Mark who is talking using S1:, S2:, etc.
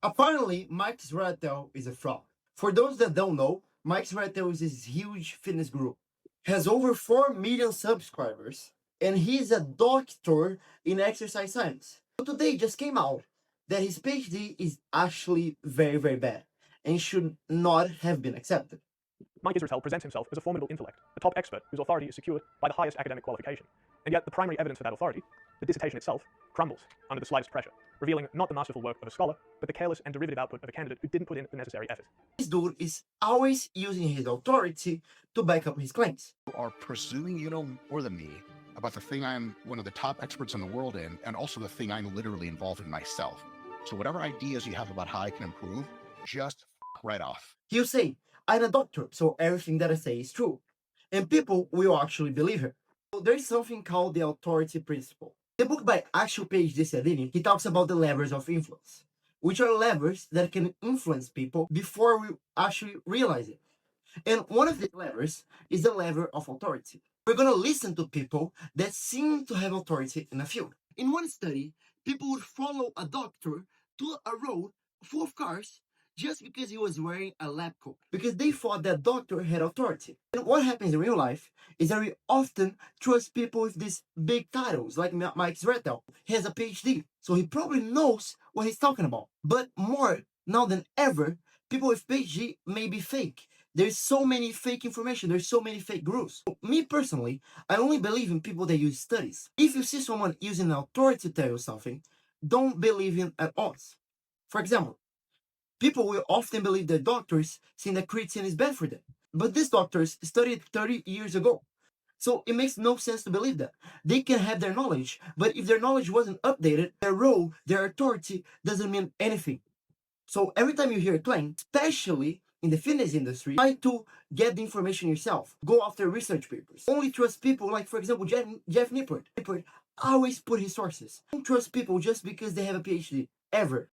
S1: Apparently, Mike Israetel is a fraud. For those that don't know, Mike Israetel is this huge fitness guru. Has over 4 million subscribers, and he's a doctor in exercise science. So today just came out that his PhD is actually very, very bad and should not have been accepted.
S2: Mike Israetel presents himself as a formidable intellect, a top expert whose authority is secured by the highest academic qualification. And yet the primary evidence for that authority, the dissertation itself, crumbles under the slightest pressure, revealing not the masterful work of a scholar, but the careless and derivative output of a candidate who didn't put in the necessary effort.
S1: This dude is always using his authority to back up his claims.
S3: You are presuming you know more than me about the thing I'm one of the top experts in the world in, and also the thing I'm literally involved in myself. So whatever ideas you have about how I can improve, just right off.
S1: He'll say, I'm a doctor, so everything that I say is true. And people will actually believe him. So there's something called the authority principle. The book by actual PhD Cialdini, he talks about the levers of influence, which are levers that can influence people before we actually realize it. And one of the levers is the lever of authority. We're going to listen to people that seem to have authority in a field. In one study, people would follow a doctor to a road full of cars just because he was wearing a lab coat, because they thought that doctor had authority. And what happens in real life is that we often trust people with these big titles, like Mike Israetel. He has a PhD, so he probably knows what he's talking about. But more now than ever, people with PhD may be fake. There's so many fake information, there's so many fake gurus. Me personally, I only believe in people that use studies. If you see someone using an authority to tell you something, don't believe in at all. For example, people will often believe that doctors saying that creatine is bad for them. But these doctors studied 30 years ago. So it makes no sense to believe that. They can have their knowledge, but if their knowledge wasn't updated, their role, their authority doesn't mean anything. So every time you hear a claim, especially in the fitness industry, try to get the information yourself. Go after research papers. Only trust people like, for example, Jeff Nippert. Nippert always put his sources. Don't trust people just because they have a PhD, ever.